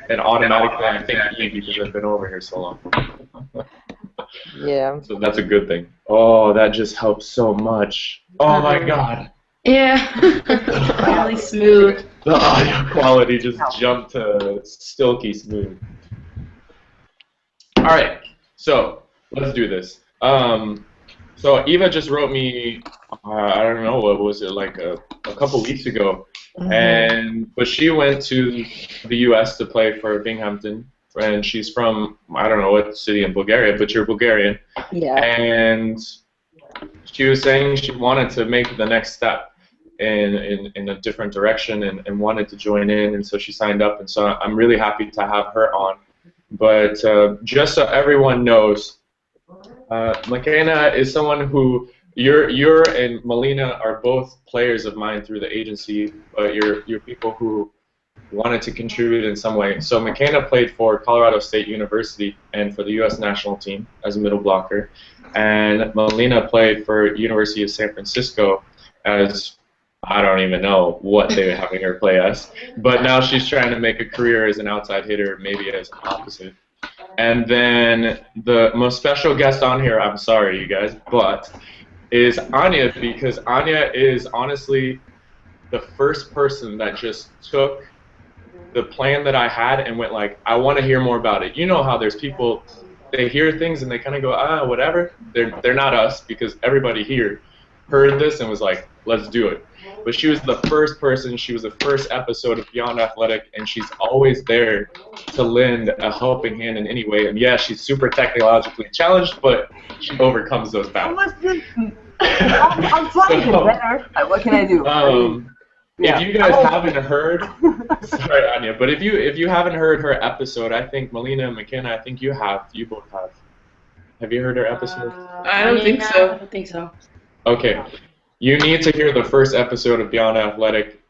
and automatically I think E because I've been over here so long. Yeah. So that's a good thing. Oh, that just helps so much. Oh my God. Yeah. Really smooth. The audio quality just jumped to silky smooth. All right, so let's do this. So Eva just wrote me, I don't know, what was it, like a couple weeks ago, but she went to the U.S. to play for Binghamton, and she's from, I don't know what city in Bulgaria, but you're Bulgarian. Yeah. And she was saying she wanted to make the next step in a different direction and wanted to join in, and so she signed up, and so I'm really happy to have her on. But just so everyone knows, McKenna is someone who you're and Melina are both players of mine through the agency, but you're people who wanted to contribute in some way. So McKenna played for Colorado State University and for the U.S. national team as a middle blocker, and Melina played for University of San Francisco as, I don't even know what they were having her play as, but now she's trying to make a career as an outside hitter, maybe as an opposite. And then the most special guest on here, I'm sorry you guys, but is Anya, because Anya is honestly the first person that just took the plan that I had and went like, I want to hear more about it. You know how there's people, they hear things and they kind of go, whatever. They're not us, because everybody here heard this and was like, let's do it. But she was the first person, she was the first episode of Beyond Athletic, and she's always there to lend a helping hand in any way. And yeah, she's super technologically challenged, but she overcomes those battles. I'm trying to get better. What can I do? If you guys haven't heard, sorry Anya, but if you haven't heard her episode, I think Melina and McKenna, I think you both have. Have you heard her episode? I don't think so. I don't think so. Okay. You need to hear the first episode of Beyond Athletic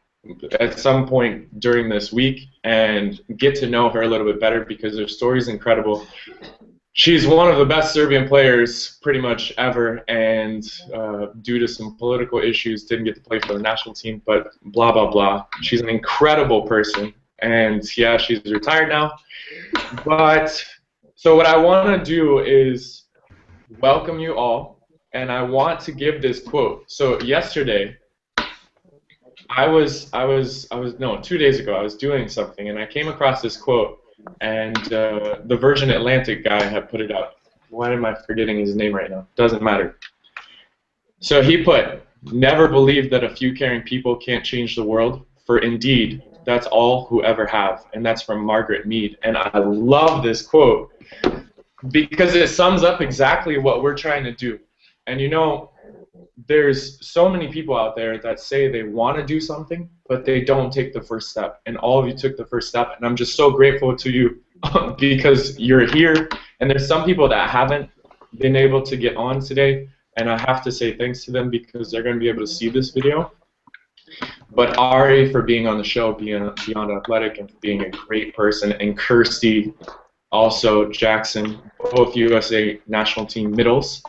at some point during this week and get to know her a little bit better, because her story is incredible. She's one of the best Serbian players pretty much ever, and due to some political issues didn't get to play for the national team, but blah, blah, blah. She's an incredible person, and yeah, she's retired now. But so what I want to do is welcome you all. And I want to give this quote. So yesterday, 2 days ago, I was doing something, and I came across this quote, and the Virgin Atlantic guy had put it up. Why am I forgetting his name right now? Doesn't matter. So he put, "Never believe that a few caring people can't change the world, for indeed, that's all who ever have." And that's from Margaret MEAD. And I love this quote because it sums up exactly what we're trying to do. And you know, there's so many people out there that say they want to do something, but they don't take the first step. And all of you took the first step, and I'm just so grateful to you because you're here. And there's some people that haven't been able to get on today, and I have to say thanks to them because they're going to be able to see this video. But Ari for being on the show, Beyond Athletic, and for being a great person, and Kirsty, also Jackson, both USA national team middles.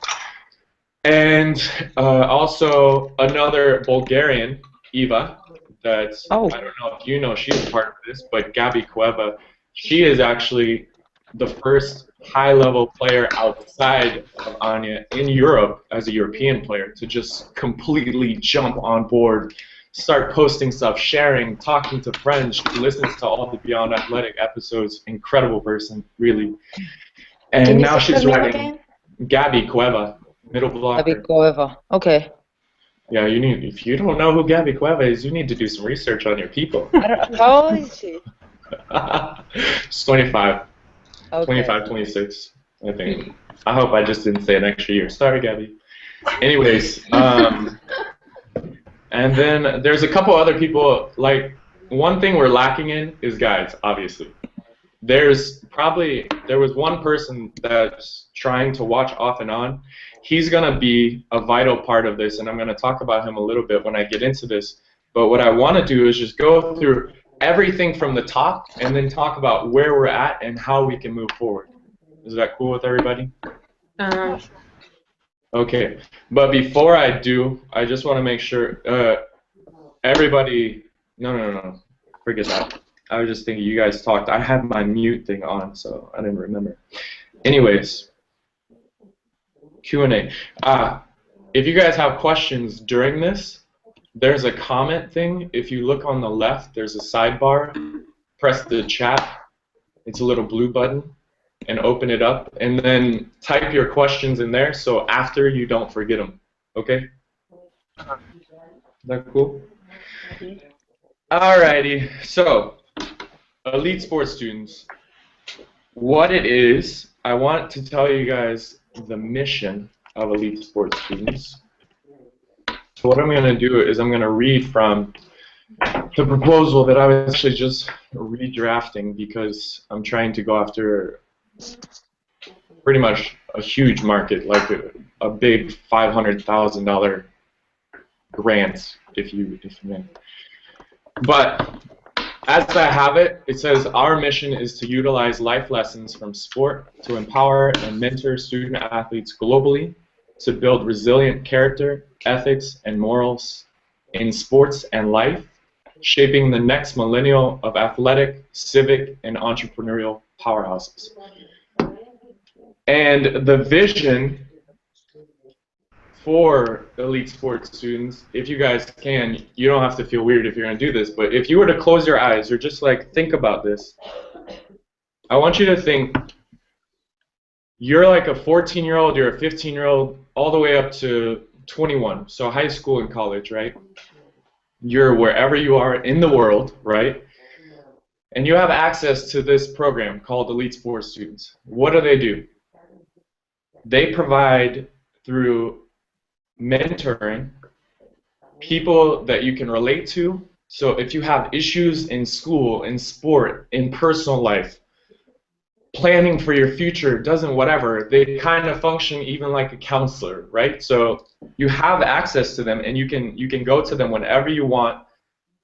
And also another Bulgarian, Eva, that I don't know if you know, she's a part of this, but Gabi Cueva, she is actually the first high-level player outside of Anya in Europe as a European player to just completely jump on board, start posting stuff, sharing, talking to friends. She listens to all the Beyond Athletic episodes. Incredible person, really. And now she's writing Gabi Cueva. Middle blocker. Gabi Cueva. Okay. Yeah, if you don't know who Gabi Cueva is, you need to do some research on your people. How old is she? She's 25. Okay. 25, 26, I think. I hope I just didn't say an extra year. Sorry, Gabi. Anyways, and then there's a couple other people. Like, one thing we're lacking in is guides, obviously. There was one person that's trying to watch off and on. He's going to be a vital part of this, and I'm going to talk about him a little bit when I get into this. But what I want to do is just go through everything from the top and then talk about where we're at and how we can move forward. Is that cool with everybody? Okay. But before I do, I just want to make sure everybody... No. Forget that. I was just thinking you guys talked. I had my mute thing on, so I didn't remember. Anyways, Q&A. If you guys have questions during this, there's a comment thing. If you look on the left, there's a sidebar. Press the chat. It's a little blue button. And open it up. And then type your questions in there so after you don't forget them. Okay? Is that cool? Alrighty. So, elite sports students. What it is, I want to tell you guys the mission of elite sports students. So what I'm going to do is I'm going to read from the proposal that I was actually just redrafting because I'm trying to go after pretty much a huge market, like a big $500,000 grant, if you may. But as I have it, it says our mission is to utilize life lessons from sport to empower and mentor student athletes globally to build resilient character, ethics, and morals in sports and life, shaping the next millennial of athletic, civic, and entrepreneurial powerhouses. And the vision for elite sports students, if you guys can, you don't have to feel weird if you're going to do this, but if you were to close your eyes or just like think about this, I want you to think you're like a 14-year-old, you're a 15-year-old, all the way up to 21, so high school and college, right? You're wherever you are in the world, right? And you have access to this program called Elite Sports Students. What do? They provide, through mentoring, people that you can relate to. So if you have issues in school, in sport, in personal life, planning for your future, doesn't whatever, they kind of function even like a counselor, right? So you have access to them and you can go to them whenever you want,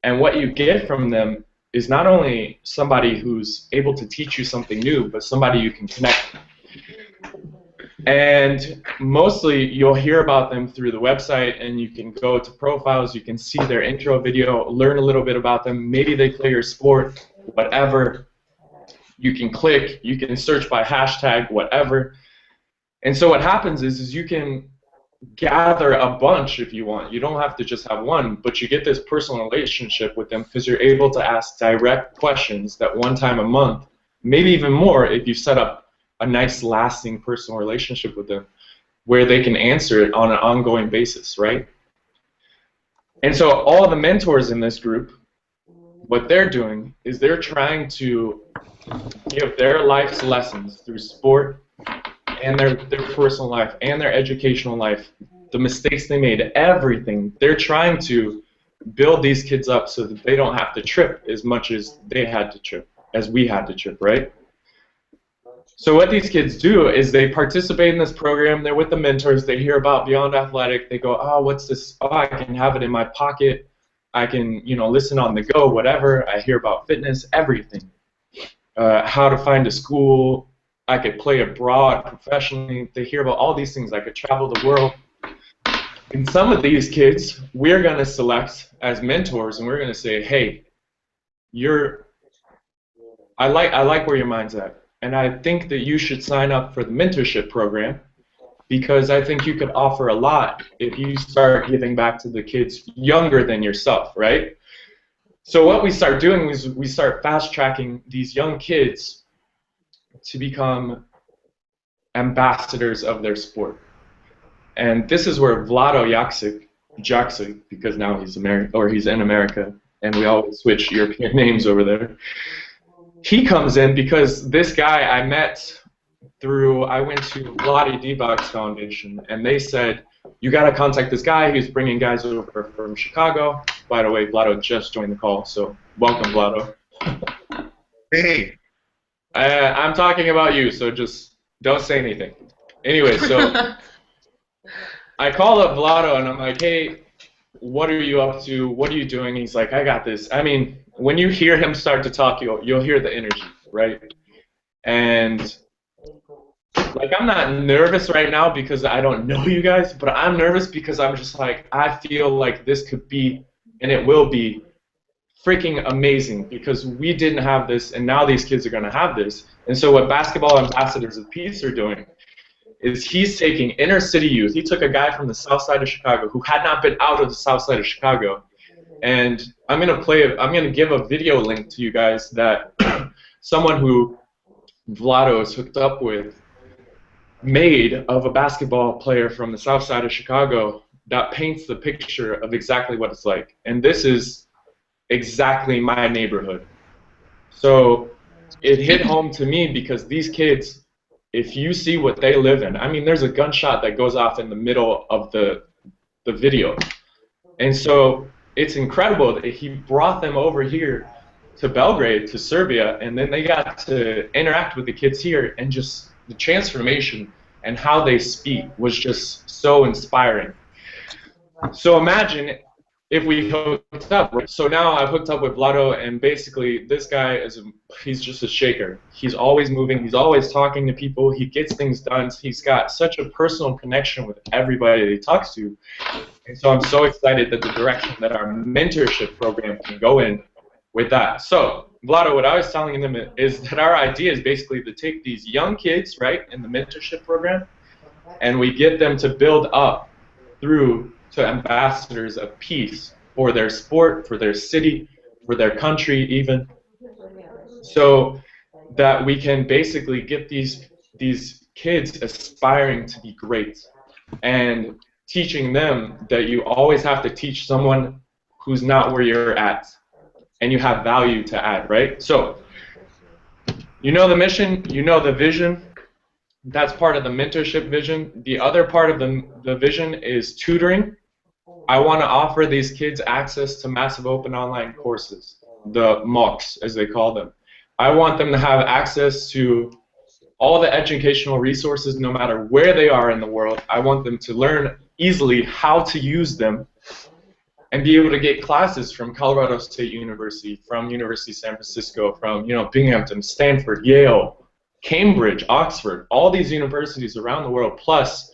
and what you get from them is not only somebody who's able to teach you something new, but somebody you can connect with. And mostly you'll hear about them through the website, and you can go to profiles, you can see their intro video, learn a little bit about them. Maybe they play your sport, whatever. You can click, you can search by hashtag, whatever. And so what happens is you can gather a bunch if you want. You don't have to just have one, but you get this personal relationship with them because you're able to ask direct questions that one time a month, maybe even more if you set up a nice lasting personal relationship with them where they can answer it on an ongoing basis, right? And so all the mentors in this group, what they're doing is they're trying to give their life's lessons through sport and their personal life and their educational life, the mistakes they made, everything. They're trying to build these kids up so that they don't have to trip as much as they had to trip, as we had to trip, right? So what these kids do is they participate in this program, they're with the mentors, they hear about Beyond Athletic, they go, oh, what's this? Oh, I can have it in my pocket, I can, listen on the go, whatever. I hear about fitness, everything. How to find a school, I could play abroad professionally, they hear about all these things, I could travel the world. And some of these kids, we're going to select as mentors, and we're going to say, hey, I like where your mind's at. And I think that you should sign up for the mentorship program because I think you could offer a lot if you start giving back to the kids younger than yourself, right? So what we start doing is we start fast-tracking these young kids to become ambassadors of their sport. And this is where Vlado Jaksic, because now he's in America, and we always switch European names over there. He comes in because this guy I met I went to Vlade Divak's foundation, and they said, you got to contact this guy. He's bringing guys over from Chicago. By the way, Vlado just joined the call, so welcome, Vlado. Hey. I'm talking about you, so just don't say anything. Anyway, so I call up Vlado, and I'm like, hey, what are you up to? What are you doing? He's like, I got this. I mean, when you hear him start to talk, you'll hear the energy, right? And like, I'm not nervous right now because I don't know you guys, but I'm nervous because I'm just like, I feel like this could be, and it will be, freaking amazing because we didn't have this, and now these kids are going to have this. And so what Basketball Ambassadors of Peace are doing is he's taking inner city youth. He took a guy from the south side of Chicago who had not been out of the south side of Chicago. And I'm going to give a video link to you guys that someone who Vlado is hooked up with made of a basketball player from the south side of Chicago that paints the picture of exactly what it's like. And this is exactly my neighborhood. So it hit home to me because these kids, if you see what they live in, I mean, there's a gunshot that goes off in the middle of the video. And so it's incredible that he brought them over here to Belgrade, to Serbia, and then they got to interact with the kids here, and just the transformation and how they speak was just so inspiring. So imagine if we hooked up. So now I've hooked up with Vlado, and basically this guy he's just a shaker. He's always moving, he's always talking to people, he gets things done, he's got such a personal connection with everybody that he talks to. And so I'm so excited that the direction that our mentorship program can go in with that. So, Vlado, what I was telling them is that our idea is basically to take these young kids, right, in the mentorship program, and we get them to build up through to ambassadors of peace for their sport, for their city, for their country even, so that we can basically get these kids aspiring to be great and teaching them that you always have to teach someone who's not where you're at, and you have value to add, right? So, you know the mission, you know the vision. That's part of the mentorship vision. The other part of the vision is tutoring. I want to offer these kids access to massive open online courses, the MOOCs as they call them. I want them to have access to all the educational resources no matter where they are in the world. I want them to learn easily how to use them and be able to get classes from Colorado State University, from University of San Francisco, from Binghamton, Stanford, Yale, Cambridge, Oxford, all these universities around the world, plus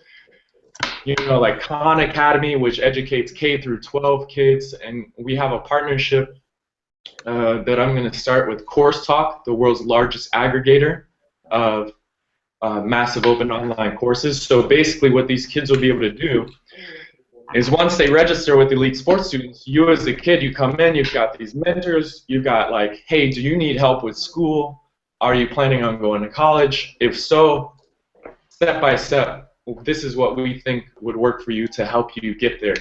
like Khan Academy, which educates K through 12 kids, and we have a partnership that I'm going to start with Course Talk, the world's largest aggregator of massive open online courses. So basically what these kids will be able to do is once they register with Elite Sports Students, you as a kid, you come in, you've got these mentors, you've got like, hey, do you need help with school? Are you planning on going to college? If so, step by step, this is what we think would work for you to help you get there.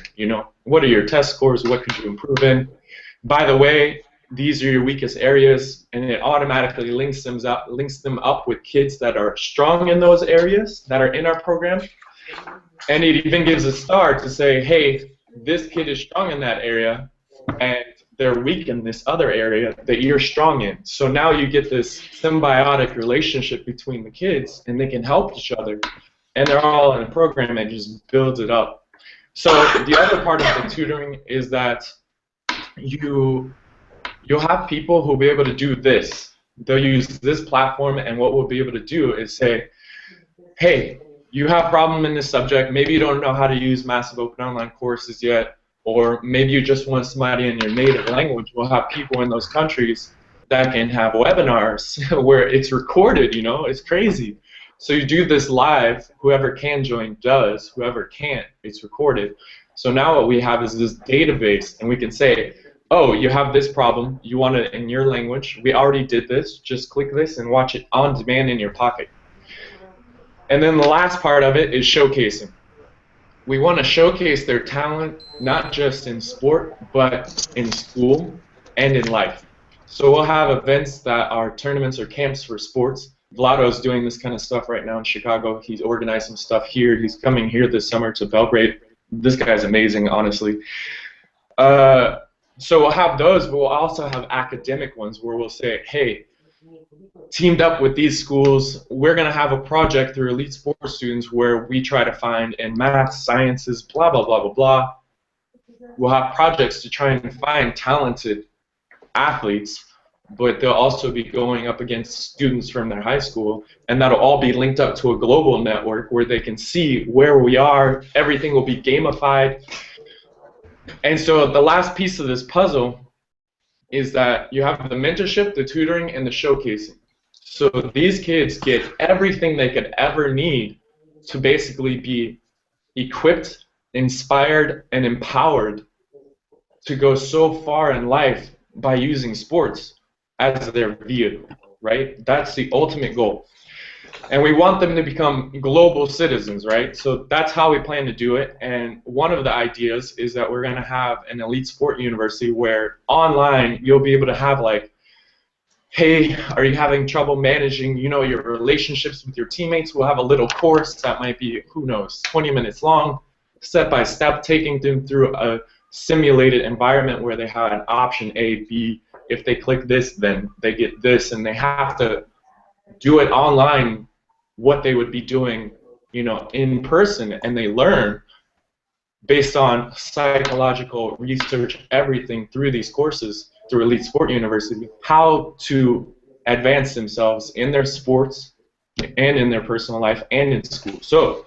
What are your test scores? What could you improve in? By the way, these are your weakest areas, and it automatically links them up with kids that are strong in those areas that are in our program. And it even gives a star to say, hey, this kid is strong in that area, and they're weak in this other area that you're strong in. So now you get this symbiotic relationship between the kids, and they can help each other. And they're all in a program and just builds it up. So the other part of the tutoring is that you'll have people who'll be able to do this. They'll use this platform, and what we'll be able to do is say, hey, you have a problem in this subject, maybe you don't know how to use massive open online courses yet, or maybe you just want somebody in your native language. We'll have people in those countries that can have webinars where it's recorded, it's crazy. So you do this live, whoever can join does, whoever can't, it's recorded. So now what we have is this database, and we can say, oh, you have this problem, you want it in your language, we already did this, just click this and watch it on demand in your pocket. And then the last part of it is showcasing. We want to showcase their talent, not just in sport, but in school and in life. So we'll have events that are tournaments or camps for sports. Vlado's doing this kind of stuff right now in Chicago. He's organizing stuff here. He's coming here this summer to Belgrade. This guy's amazing, honestly. So we'll have those, but we'll also have academic ones where we'll say, hey, teamed up with these schools, we're going to have a project through Elite Sports Students where we try to find in math, sciences, blah, blah, blah, blah, blah. We'll have projects to try and find talented athletes, but they'll also be going up against students from their high school, and that'll all be linked up to a global network where they can see where we are. Everything will be gamified. And so the last piece of this puzzle is that you have the mentorship, the tutoring, and the showcasing. So these kids get everything they could ever need to basically be equipped, inspired, and empowered to go so far in life by using sports as their vehicle, right? That's the ultimate goal. And we want them to become global citizens, right? So that's how we plan to do it. And one of the ideas is that we're going to have an elite sport university where online you'll be able to have like, hey, are you having trouble managing, your relationships with your teammates? We'll have a little course that might be, who knows, 20 minutes long, step by step, taking them through a simulated environment where they have an option A, B. If they click this, then they get this, and they have to do it online what they would be doing, in person, and they learn based on psychological research, everything through these courses, through Elite Sport University, how to advance themselves in their sports and in their personal life and in school. So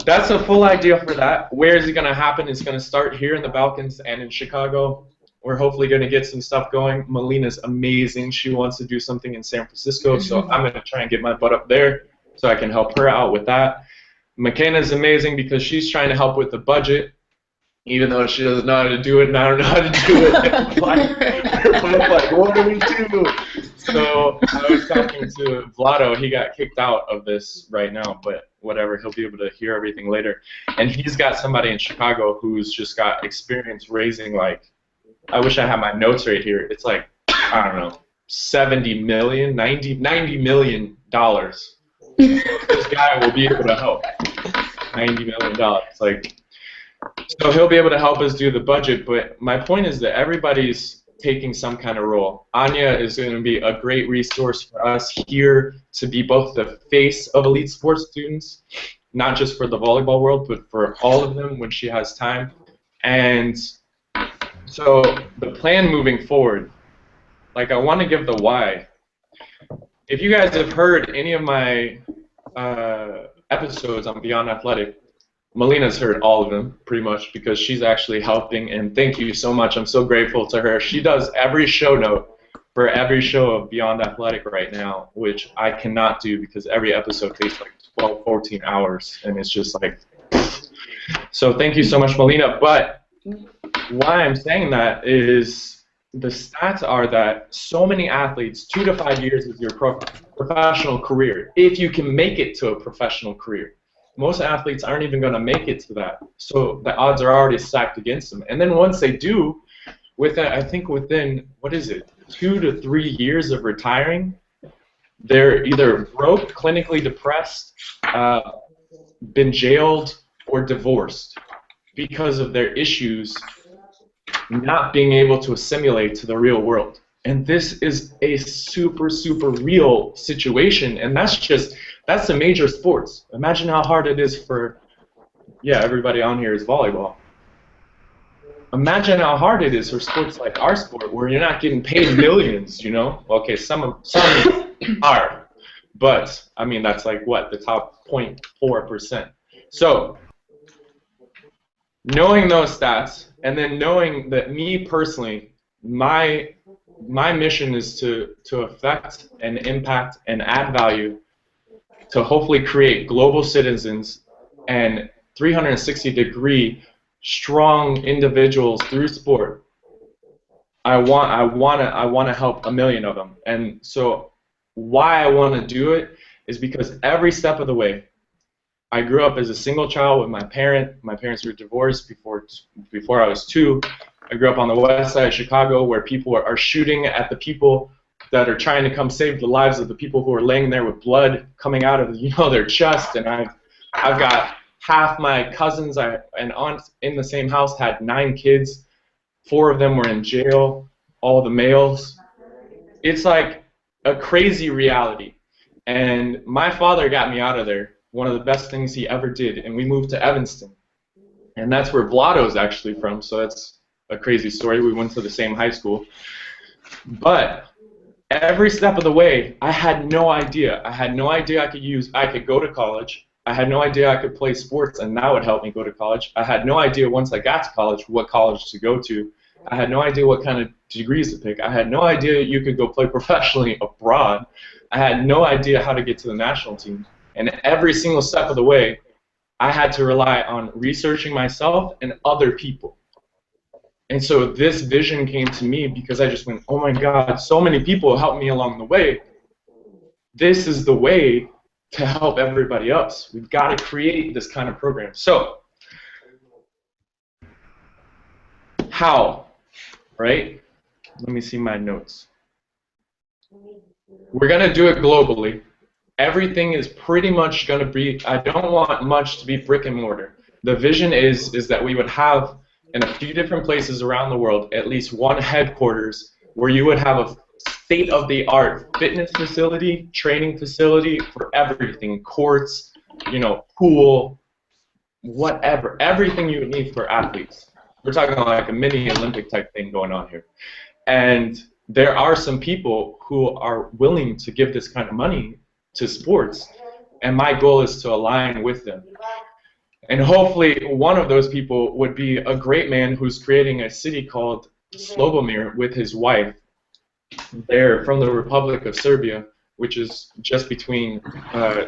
that's a full idea for that. Where is it going to happen? It's going to start here in the Balkans and in Chicago. We're hopefully going to get some stuff going. Melina's amazing. She wants to do something in San Francisco, so I'm going to try and get my butt up there so I can help her out with that. McKenna's amazing because she's trying to help with the budget, even though she doesn't know how to do it, and I don't know how to do it. We're like, what do we do? So I was talking to Vlado. He got kicked out of this right now, but whatever. He'll be able to hear everything later. And he's got somebody in Chicago who's just got experience raising, like, I wish I had my notes right here. It's like, I don't know, 70 million, 90 million dollars. This guy will be able to help. $90 million. Like, so he'll be able to help us do the budget, but my point is that everybody's taking some kind of role. Anya is going to be a great resource for us here to be both the face of elite sports students, not just for the volleyball world, but for all of them when she has time. And so the plan moving forward, like I want to give the why. If you guys have heard any of my episodes on Beyond Athletic, Melina's heard all of them, pretty much, because she's actually helping, and thank you so much. I'm so grateful to her. She does every show note for every show of Beyond Athletic right now, which I cannot do because every episode takes like 12, 14 hours, and it's just like... So thank you so much, Melina. But why I'm saying that is the stats are that so many athletes, 2 to 5 years is your professional career, if you can make it to a professional career. Most athletes aren't even going to make it to that, so the odds are already stacked against them. And then once they do, I think within, 2 to 3 years of retiring, they're either broke, clinically depressed, been jailed, or divorced because of their issues not being able to assimilate to the real world. And this is a super, super real situation, and that's the major sports. Imagine how hard it is for, everybody on here is volleyball. Imagine how hard it is for sports like our sport, where you're not getting paid millions, Okay, some are, but, I mean, that's like, what, the top 0.4%. So, knowing those stats, and then knowing that me personally, my mission is to affect and impact and add value to hopefully create global citizens and 360-degree strong individuals through sport. I want to help 1 million of them. And so why I want to do it is because every step of the way, I grew up as a single child with my parent. My parents were divorced before I was 2. I grew up on the west side of Chicago where people are shooting at the people that are trying to come save the lives of the people who are laying there with blood coming out of their chest. And I've got half my cousins and aunts in the same house had 9 kids. 4 of them were in jail, all the males. It's like a crazy reality. And my father got me out of there. One of the best things he ever did, and we moved to Evanston. And that's where Vlado's actually from, so that's a crazy story. We went to the same high school. But every step of the way, I had no idea. I had no idea I could go to college. I had no idea I could play sports, and that would help me go to college. I had no idea once I got to college what college to go to. I had no idea what kind of degrees to pick. I had no idea you could go play professionally abroad. I had no idea how to get to the national team. And every single step of the way, I had to rely on researching myself and other people. And so this vision came to me because I just went, oh my God, so many people helped me along the way. This is the way to help everybody else. We've got to create this kind of program. So, how? Right? Let me see my notes. We're going to do it globally. Everything is pretty much going to be, I don't want much to be brick and mortar. The vision is that we would have in a few different places around the world at least one headquarters where you would have a state-of-the-art fitness facility, training facility for everything, courts, you know, pool, whatever, everything you would need for athletes. We're talking like a mini Olympic type thing going on here. And there are some people who are willing to give this kind of money to sports, and my goal is to align with them. And hopefully one of those people would be a great man who's creating a city called Slobomir with his wife. They're from the Republic of Serbia, which is just between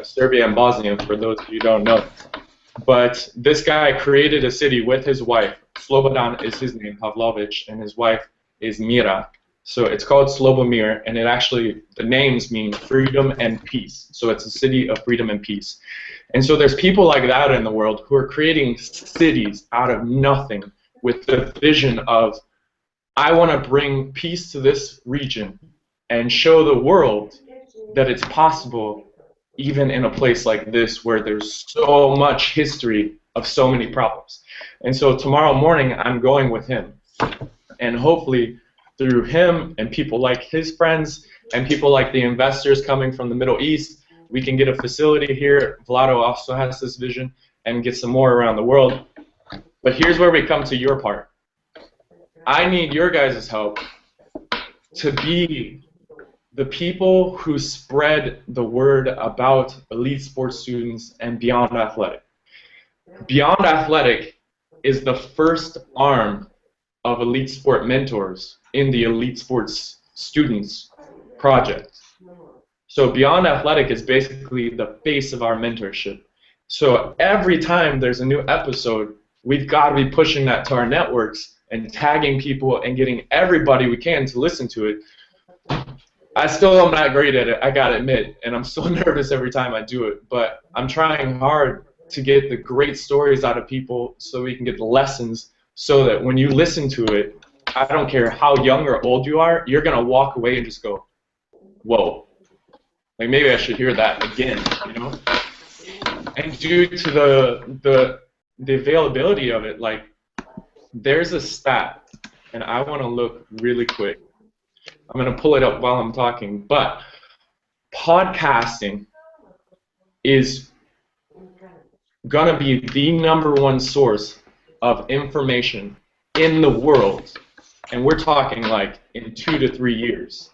Serbia and Bosnia, for those of you who don't know. But this guy created a city with his wife. Slobodan is his name, Pavlovic, and his wife is Mira. So it's called Slobomir, and it actually, the names mean freedom and peace. So it's a city of freedom and peace. And so there's people like that in the world who are creating cities out of nothing with the vision of, I want to bring peace to this region and show the world that it's possible even in a place like this where there's so much history of so many problems. And so tomorrow morning I'm going with him. And hopefully through him and people like his friends and people like the investors coming from the Middle East, we can get a facility here. Vlado also has this vision, and get some more around the world. But here's where we come to your part. I need your guys' help to be the people who spread the word about elite sports students and Beyond Athletic. Beyond Athletic is the first arm of Elite Sport Mentors in the Elite Sports Students project. So Beyond Athletic is basically the face of our mentorship. So every time there's a new episode, we've got to be pushing that to our networks and tagging people and getting everybody we can to listen to it. I still am not great at it, I gotta admit, and I'm still nervous every time I do it, but I'm trying hard to get the great stories out of people so we can get the lessons so that when you listen to it, I don't care how young or old you are, you're gonna walk away and just go, whoa, like maybe I should hear that again, you know? And due to the availability of it, like there's a stat, and I want to look really quick. I'm going to pull it up while I'm talking, but podcasting is going to be the #1 source of information in the world, and we're talking like in 2 to 3 years.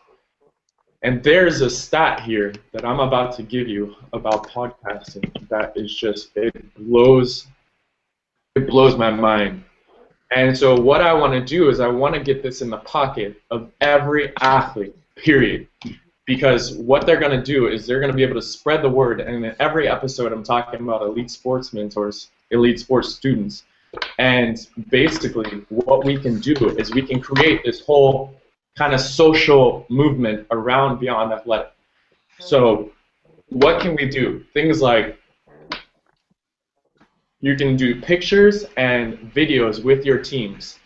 And there's a stat here that I'm about to give you about podcasting that is just, it blows my mind. And so what I want to do is I want to get this in the pocket of every athlete, period. Because what they're going to do is they're going to be able to spread the word. And in every episode I'm talking about elite sports mentors, elite sports students. And basically what we can do is we can create this whole kind of social movement around Beyond Athletic. So what can we do? Things like you can do pictures and videos with your teams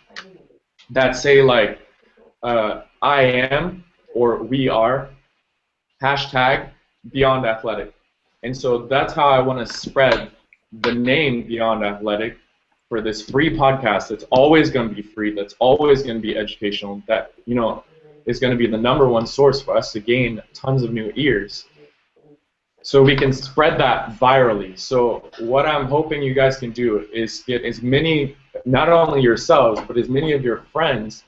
that say like I am or we are hashtag Beyond Athletic. And so that's how I want to spread the name Beyond Athletic for this free podcast that's always going to be free, that's always going to be educational, that, you know, is going to be the #1 source for us to gain tons of new ears. So we can spread that virally. So what I'm hoping you guys can do is get as many, not only yourselves, but as many of your friends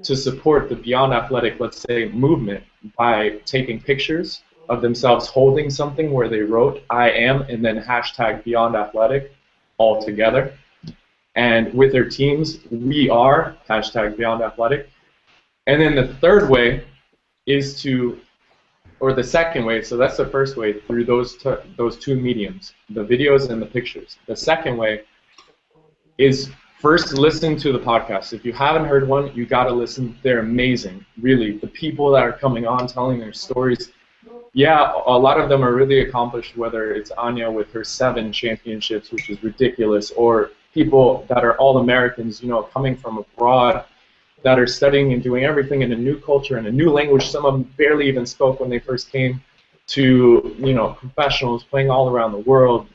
to support the Beyond Athletic, let's say, movement by taking pictures of themselves holding something where they wrote I am and then hashtag Beyond Athletic all together. and with their teams. We are #BeyondAthletic. And then the third way is to, or the second way, so that's the first way through those two mediums, the videos and the pictures. The second way is first listen to the podcast. If you haven't heard one, you got to listen. They're amazing, really. The people that are coming on telling their stories, yeah, a lot of them are really accomplished, whether it's Anya with her 7 championships, which is ridiculous, or people that are all Americans, you know, coming from abroad, that are studying and doing everything in a new culture, in a new language. Some of them barely even spoke when they first came, to, you know, professionals playing all around the world,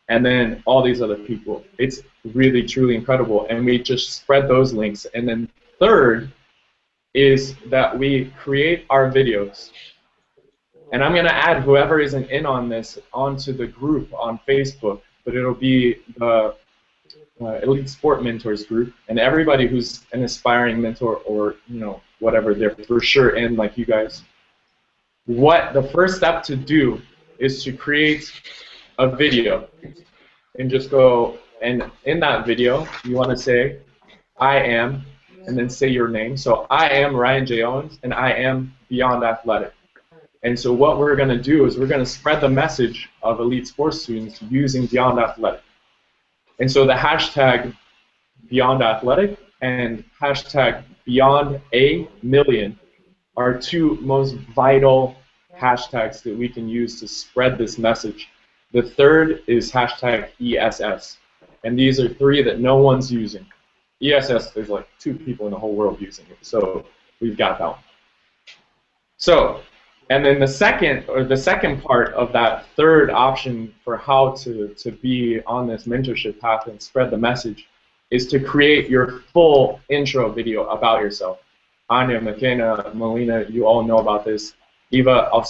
and then all these other people. It's really, truly incredible, and we just spread those links. And then third is that we create our videos. And I'm going to add whoever isn't in on this onto the group on Facebook, but it'll be the Elite Sport Mentors group, and everybody who's an aspiring mentor, or, you know, whatever, they're for sure in, like you guys. What the first step to do is to create a video, and just go, and in that video you want to say I am, and then say your name. So I am Ryan J. Owens, and I am Beyond Athletic. And so what we're going to do is we're going to spread the message of elite sports students using Beyond Athletic. And so the hashtag Beyond Athletic and hashtag Beyond a Million are 2 most vital hashtags that we can use to spread this message. The third is hashtag ESS. And these are 3 that no one's using. ESS, there's like 2 people in the whole world using it. So we've got that one. So, and then the second part of that third option for how to be on this mentorship path and spread the message is to create your full intro video about yourself. Anya, McKenna, Melina, you all know about this. Eva, I'll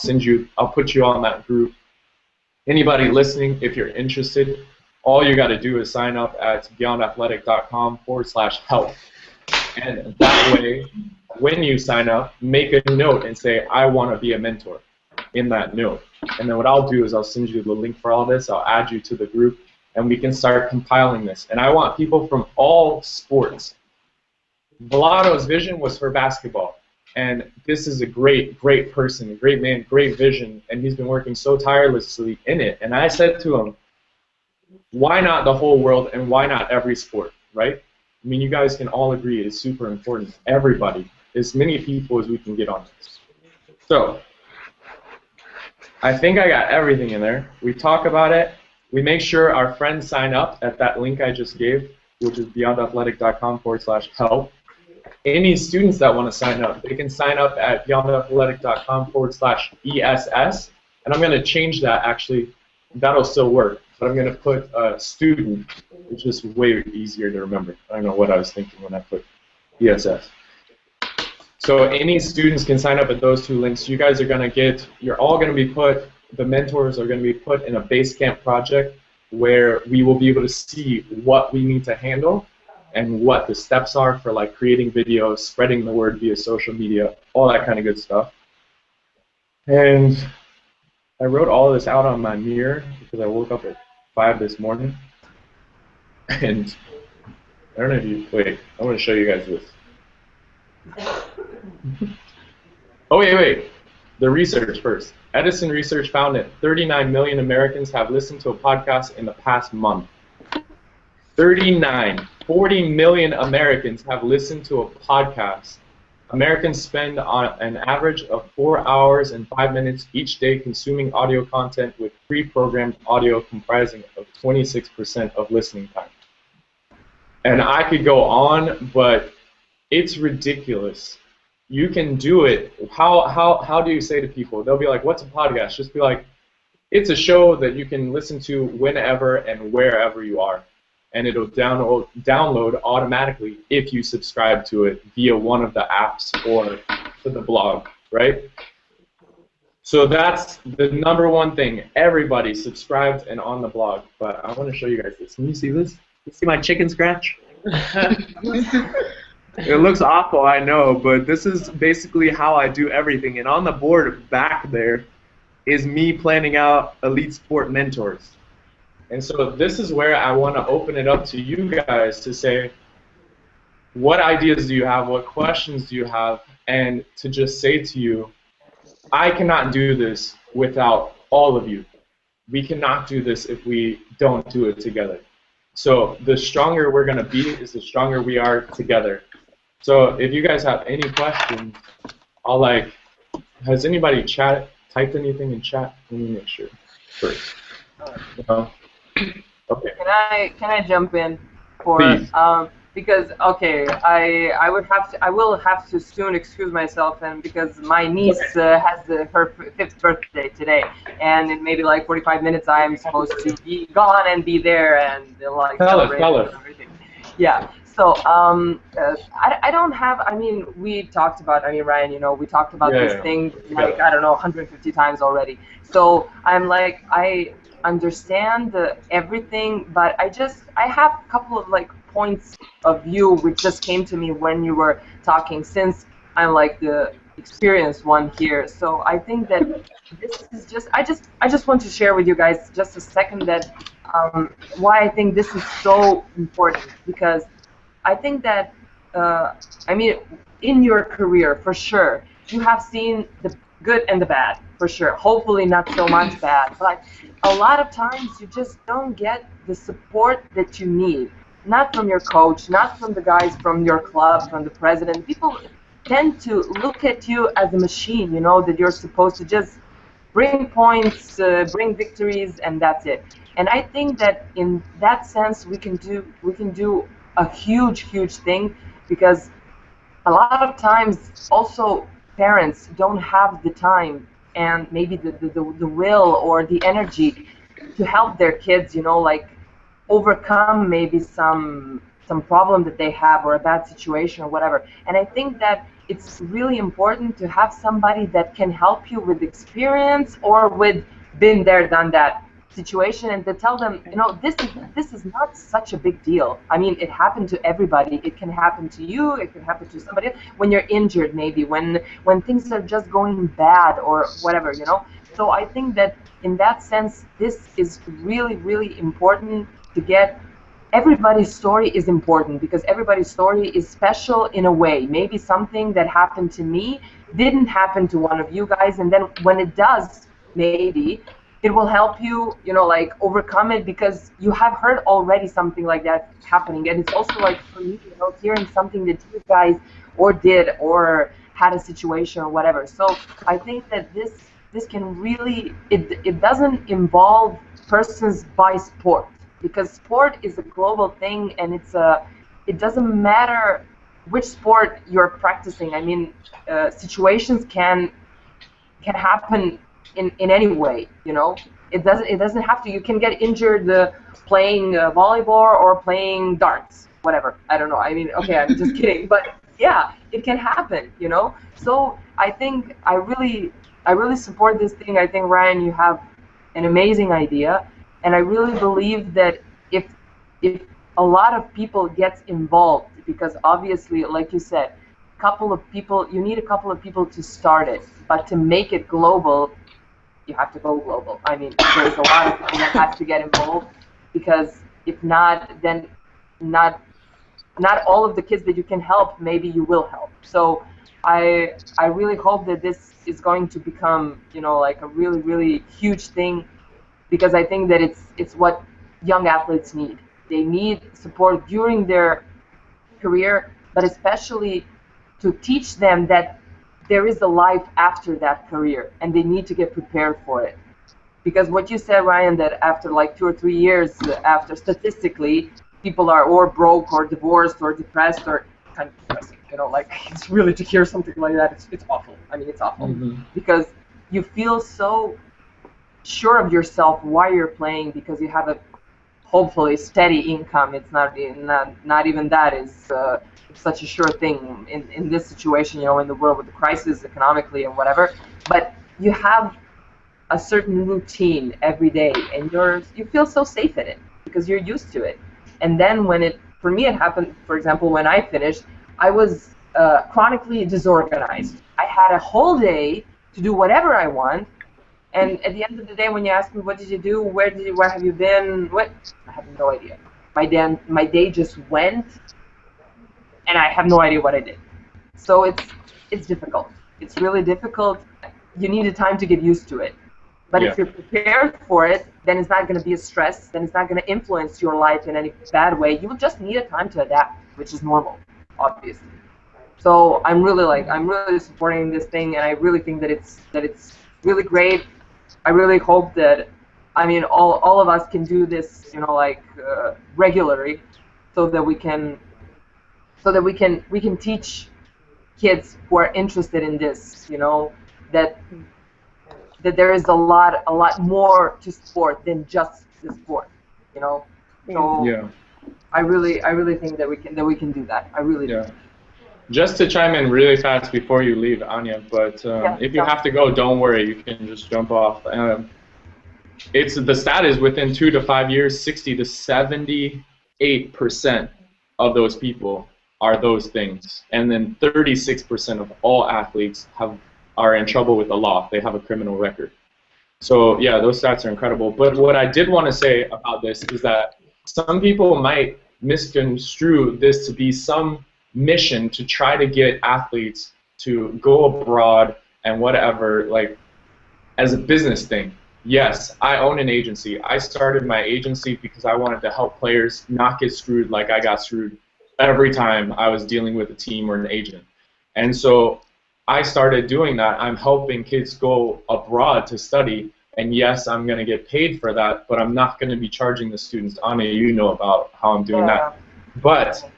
put you on that group. Anybody listening, if you're interested, all you got to do is sign up at beyondathletic.com/help. And that way, when you sign up, make a note and say, I want to be a mentor in that note. And then what I'll do is I'll send you the link for all this, I'll add you to the group, and we can start compiling this. And I want people from all sports. Velado's vision was for basketball. And this is a great, great person, a great man, great vision, and he's been working so tirelessly in it. And I said to him, why not the whole world, and why not every sport, right? I mean, you guys can all agree it's super important. Everybody, as many people as we can get on this. So, I think I got everything in there. We talk about it. We make sure our friends sign up at that link I just gave, which is beyondathletic.com/help. Any students that want to sign up, they can sign up at beyondathletic.com/ESS. And I'm going to change that, actually. That'll still work. But I'm going to put student, which is way easier to remember. I don't know what I was thinking when I put ESS. So any students can sign up at those 2 links. You guys are going to get, you're all going to be put, the mentors are going to be put in a Basecamp project where we will be able to see what we need to handle and what the steps are for, like, creating videos, spreading the word via social media, all that kind of good stuff. And I wrote all of this out on my mirror because I woke up at 5 this morning. And I don't know if you, wait, I want to show you guys this. Oh, wait. The research first. Edison research found that 39 million Americans have listened to a podcast in the past month. 39. 40 million Americans have listened to a podcast. Americans spend on an average of 4 hours and 5 minutes each day consuming audio content, with pre-programmed audio comprising of 26% of listening time. And I could go on, but it's ridiculous. You can do it. How do you say to people? They'll be like, what's a podcast? Just be like, it's a show that you can listen to whenever and wherever you are. And it'll download automatically if you subscribe to it via one of the apps or to the blog, right? So that's the #1 thing. Everybody subscribed and on the blog. But I want to show you guys this. Can you see this? You see my chicken scratch? It looks awful, I know, but this is basically how I do everything. And on the board back there is me planning out Elite Sport Mentors. And so this is where I want to open it up to you guys to say, what ideas do you have? What questions do you have? And to just say to you, I cannot do this without all of you. We cannot do this if we don't do it together. So the stronger we're going to be is the stronger we are together. So if you guys have any questions, I'll has anybody typed anything in chat? Let me make sure first. No? Okay. Can I jump in for Please. Because okay, I will have to soon excuse myself, and because my niece has her 5th birthday today, and in maybe like 45 minutes I'm supposed to be gone and be there and like celebrate and everything. Yeah. So I don't have. I mean, we talked about. I mean, Ryan, you know, we talked about this thing like I don't know 150 times already. So I'm like I understand everything, but I have a couple of like points of view which just came to me when you were talking, since I'm like the experienced one here. So I think that this is just I just want to share with you guys just a second that why I think this is so important, because I think that I mean, in your career for sure you have seen the good and the bad, for sure. Hopefully not so much bad, but a lot of times you just don't get the support that you need. Not from your coach, not from the guys from your club, from the president. People tend to look at you as a machine, you know, that you're supposed to just bring points, bring victories, and that's it. And I think that in that sense we can do a huge thing, because a lot of times also parents don't have the time and maybe the will or the energy to help their kids, you know, like overcome maybe some problem that they have or a bad situation or whatever. And I think that it's really important to have somebody that can help you with experience or with been there, done that situation, and to tell them, you know, this is not such a big deal. I mean, it happened to everybody. It can happen to you. It can happen to somebody else. When you're injured, maybe when things are just going bad or whatever, you know. So I think that in that sense, this is really important to get. Everybody's story is important, because everybody's story is special in a way. Maybe something that happened to me didn't happen to one of you guys, and then when it does, maybe it will help you, you know, like overcome it, because you have heard already something like that happening. And it's also like for me, you know, hearing something that you guys or did or had a situation or whatever. So I think that this can really, it doesn't involve persons by sport, because sport is a global thing, and it doesn't matter which sport you're practicing. I mean, situations can happen in any way, you know. It doesn't have to. You can get injured playing volleyball or playing darts, whatever. I don't know. I mean, okay, I'm just kidding, but yeah, it can happen, you know. So I think I really support this thing. I think, Ryan, you have an amazing idea, and I really believe that if a lot of people get involved, because obviously, like you said, you need a couple of people to start it, but to make it global, you have to go global. I mean, there's a lot of people that has to get involved, because if not, then not all of the kids that you can help, maybe you will help. So I really hope that this is going to become, you know, like a really huge thing, because I think that it's what young athletes need. They need support during their career, but especially to teach them that there is a life after that career, and they need to get prepared for it. Because what you said, Ryan, that after like 2 or 3 years after, statistically, people are or broke or divorced or depressed, or kind of depressing, you know, like it's really, to hear something like that, it's awful. I mean, it's awful, because you feel so sure of yourself while you're playing, because you have a hopefully steady income. It's not even that is such a sure thing in this situation, you know, in the world with the crisis economically and whatever. But you have a certain routine every day, and you feel so safe in it because you're used to it. And then for me, it happened, for example, when I finished, I was chronically disorganized. I had a whole day to do whatever I want, And at the end of the day, when you ask me, what did you do? Where have you been? What? I have no idea. My day just went, and I have no idea what I did. So it's difficult. It's really difficult. You need a time to get used to it. But if you're prepared for it, then it's not going to be a stress. Then it's not going to influence your life in any bad way. You will just need a time to adapt, which is normal, obviously. So I'm really supporting this thing, and I really think that it's really great. I really hope that, I mean, all of us can do this, you know, like regularly, so that we can teach kids who are interested in this, you know, that there is a lot more to sport than just the sport, you know. So I really think that we can do that. I really do. Just to chime in really fast before you leave, Anya, but if you have to go, don't worry, you can just jump off. The stat is within 2 to 5 years, 60 to 78% of those people are those things, and then 36% of all athletes are in trouble with the law. They have a criminal record. So yeah, those stats are incredible. But what I did want to say about this is that some people might misconstrue this to be some mission to try to get athletes to go abroad and whatever, like as a business thing. Yes, I own an agency. I started my agency because I wanted to help players not get screwed like I got screwed every time I was dealing with a team or an agent. And so I started doing that. I'm helping kids go abroad to study, and yes, I'm going to get paid for that, but I'm not going to be charging the students. Anya, you know about how I'm doing that. But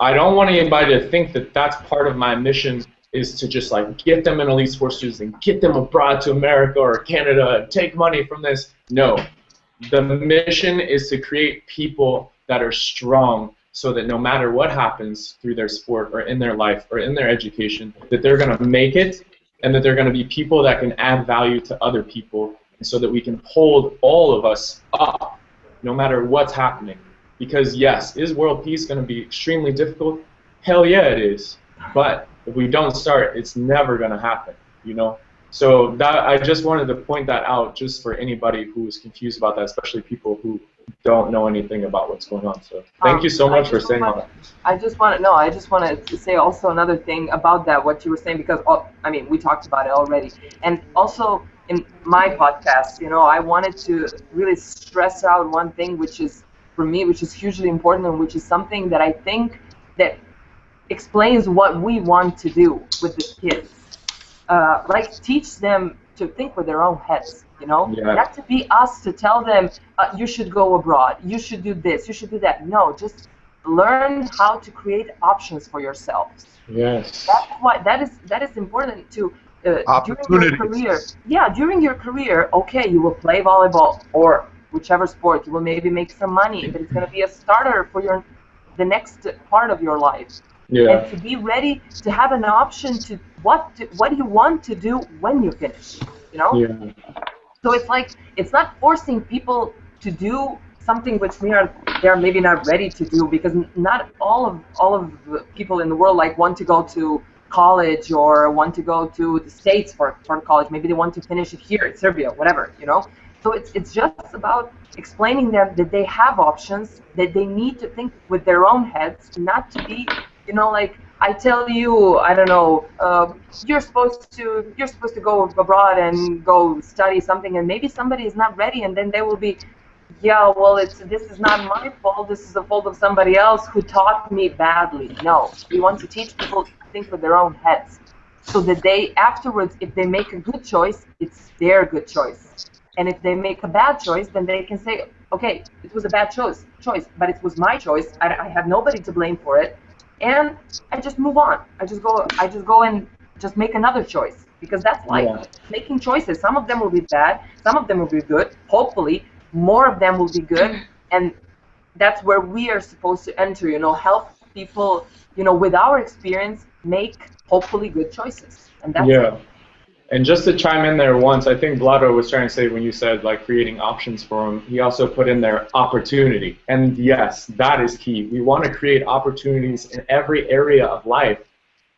I don't want anybody to think that that's part of my mission is to just like get them in elite sports students and get them abroad to America or Canada and take money from this. No. The mission is to create people that are strong so that no matter what happens through their sport or in their life or in their education, that they're going to make it and that they're going to be people that can add value to other people, and so that we can hold all of us up no matter what's happening. Because yes, is world peace going to be extremely difficult? Hell yeah, it is. But if we don't start, it's never going to happen, you know? So that I just wanted to point that out just for anybody who is confused about that, especially people who don't know anything about what's going on. So thank you so much for saying that. I just wanted to say also another thing about that, what you were saying, because I mean, we talked about it already. And also in my podcast, you know, I wanted to really stress out one thing, which is, for me, which is hugely important, and which is something that I think that explains what we want to do with the kids. Like, teach them to think with their own heads, you know? Not to be us to tell them, you should go abroad, you should do this, you should do that. No, just learn how to create options for yourselves. Yes. That's why that is important to during your career. Yeah, during your career, okay, you will play volleyball or whichever sport, you will maybe make some money, but it's going to be a starter for the next part of your life. And to be ready to have an option to what do you want to do when you finish, you know? So it's like, it's not forcing people to do something which they're maybe not ready to do, because not all of the people in the world like want to go to college or want to go to the States for college. Maybe they want to finish it here in Serbia, whatever, you know? So it's just about explaining them that they have options, that they need to think with their own heads, not to be, you know, like, I tell you, I don't know, you're supposed to go abroad and go study something, and maybe somebody is not ready, and then they will be, yeah, well, this is not my fault, this is the fault of somebody else who taught me badly. No, we want to teach people to think with their own heads, so that they afterwards, if they make a good choice, it's their good choice. And if they make a bad choice, then they can say, okay, it was a bad choice, but it was my choice. I have nobody to blame for it, and I just move on. I just go and just make another choice, because that's life. Making choices. Some of them will be bad, some of them will be good. Hopefully, more of them will be good, and that's where we are supposed to enter. You know, help people, you know, with our experience, make hopefully good choices, and that's it. And just to chime in there once, I think Vlado was trying to say, when you said like creating options for them, he also put in there opportunity. And yes, that is key. We want to create opportunities in every area of life